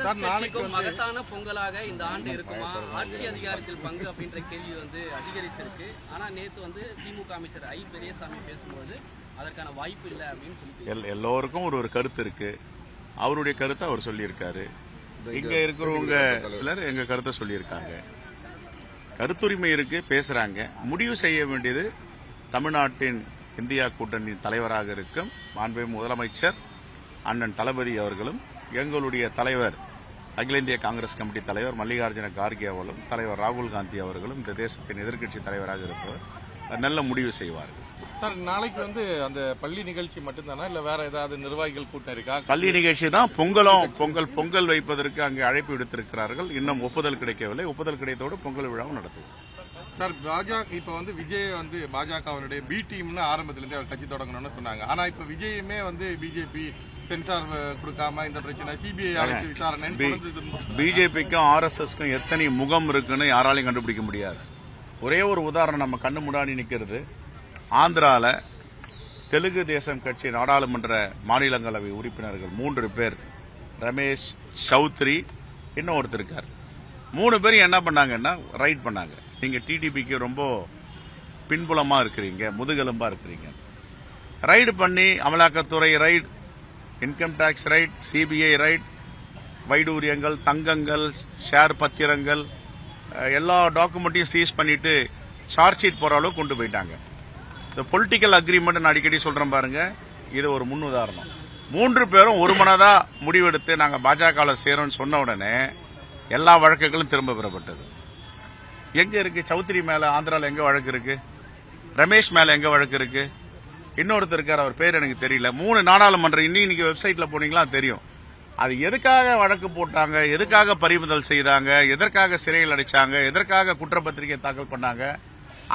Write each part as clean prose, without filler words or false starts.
காங்கிரஸ் கட்சிக்கும் மகத்தான பொங்கலாக இந்த ஆண்டு இருக்குமா? ஆட்சி அதிகாரத்தில் பங்கு அப்படின்ற கேள்வி அதிகரிச்சிருக்கு. ஆனா நேத்து திமுக அமைச்சர் ஐ பெரியசாமி பேசும்போது அதற்கான வாய்ப்பு இல்லை அப்படின்னு சொல்லி எல்லோருக்கும் ஒரு கருத்து இருக்கு. அவருடைய கருத்தை அவர் சொல்லியிருக்காரு. இங்க இருக்கிறவங்க சிலர் எங்க கருத்தை சொல்லியிருக்காங்க. கருத்துரிமை இருக்கு, பேசுறாங்க. முடிவு செய்ய வேண்டியது தமிழ்நாட்டின் இந்தியா கூட்டணி தலைவராக இருக்கும் மாண்புமிகு முதலமைச்சர் அண்ணன் தளபதி அவர்களும், எங்களுடைய தலைவர் அகில இந்திய காங்கிரஸ் கமிட்டி தலைவர் மல்லிகார்ஜுன கார்கே அவர்களும், தலைவர் ராகுல் காந்தி அவர்களும், இந்த தேசத்தின் எதிர்க்கட்சி தலைவராக இருப்பவர் நல்ல முடிவு செய்வார்கள். சார், நாளைக்கு அந்த பள்ளி நிகழ்ச்சி மட்டும்தானா இல்ல வேற ஏதாவது நிர்வாகிகள் கூட்டம் இருக்கா? பள்ளி நிகழ்ச்சி தான். பொங்கல் வைப்பதற்கு அங்கே அழைப்பு விடுத்திருக்கிறார்கள். இன்னும் ஒப்புதல் கிடைக்கவில்லை. ஒப்புதல் கிடைத்தோடு பொங்கல் விழாவும் நடத்துவோம். சார், பாஜக இப்ப விஜய் பாஜகவுடைய பி டீம்னு ஆரம்பத்திலிருந்து அவர் கட்சி தொடங்கணும்னு சொன்னாங்க. ஆனா இப்ப விஜயுமே பிஜேபி சென்சார் கொடுக்காம இந்த பிரச்சனை சிபிஐ அழைத்து விசாரணை. பிஜேபிக்கும் ஆர்எஸ்எஸ்க்கும் எத்தனை முகம் இருக்குன்னு யாராலையும் கண்டுபிடிக்க முடியாது. ஒரே ஒரு உதாரணம் நம்ம கண்ணு முன்னாடி நிக்கிறது. ஆந்திரால தெலுங்கு தேசம் கட்சி நாடாளுமன்ற மாநிலங்களவை உறுப்பினர்கள் 3 பேர், ரமேஷ் சௌத்ரி இன்னொருத்தர் இருக்கார். 3 பேரும் என்ன பண்ணாங்கன்னா ரைட் பண்ணாங்க. நீங்க டிடிபிக்கு ரொம்ப பின்புலமா இருக்கிறீங்க, முதுகெலும்பா இருக்கிறீங்க. ரைடு பண்ணி அமலாக்கத்துறை raid, income tax raid, CBI raid, வைடூரியங்கள், தங்கங்கள், ஷேர் பத்திரங்கள் எல்லா டாக்குமெண்ட்டையும் சீஸ் பண்ணிட்டு சார்ஜ் ஷீட் போற அளவுக்கு கொண்டு போயிட்டாங்க. இந்த பொலிட்டிக்கல் அக்ரிமெண்ட் நான் அடிக்கடி சொல்றேன் பாருங்க, இது ஒரு முன் உதாரணம். 3 பேரும் ஒரு மனதா முடிவெடுத்து நாங்க பாஜக சேரோம்னு சொன்ன உடனே எல்லா வழக்குகளும் திரும்ப பெறப்பட்டது. எங்க இருக்கு? சௌத்ரி மேல ஆந்திரால எங்க வழக்கு இருக்கு? ரமேஷ் மேல எங்க வழக்கு இருக்கு? இன்னொருத்தர் இருக்கார், அவர் பேர் எனக்கு தெரியல. 3 நாடாளுமன்றம் இன்னைக்கு வெப்சைட்ல போனீங்களா தெரியும். அது எதுக்காக வழக்கு போட்டாங்க, எதுக்காக பறிமுதல் செய்தாங்க, எதற்காக சிறையில் அடைச்சாங்க, எதற்காக குற்றப்பத்திரிகை தாக்கல் பண்ணாங்க.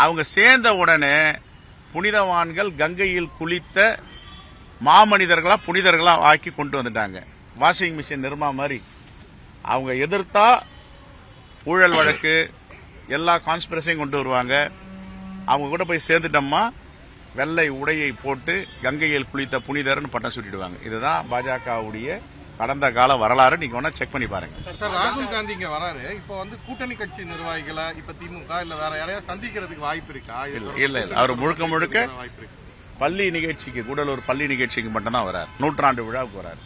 அவங்க சேர்ந்த உடனே புனிதவான்கள் கங்கையில் குளித்த மாமனிதர்களா புனிதர்களா ஆக்கி கொண்டு வந்துட்டாங்க. வாஷிங் மிஷின் நிர்மா மாதிரி அவங்க எதிர்த்தா ஊழல் வழக்கு எல்லா கான்ஸ்பிரசியும் கொண்டு வருவாங்க. அவங்க கூட போய் சேர்ந்துட்டோம்மா வெள்ளை உடையை போட்டு கங்கையில் குளித்த புனிதர்னு பட்டம் சுட்டிடுவாங்க. இதுதான் பாஜகவுடைய கடந்த கால வரலாறு. நீங்க வேணா செக் பண்ணி பாருங்க. சார், ராகுல் காந்தி இங்க வராரு. இப்ப கூட்டணி கட்சி நிர்வாகிகளை இப்ப திமுக இல்ல வேற யாரையாவது சந்திக்கிறதுக்கு வாய்ப்பு இருக்கா? இல்ல அவர் முழுக்க பள்ளி நிகழ்ச்சிக்கு, கூடலூர் பள்ளி நிகழ்ச்சிக்கு மட்டும்தான் வரார். 100ஆண்டு விழாவுக்கு வரார்.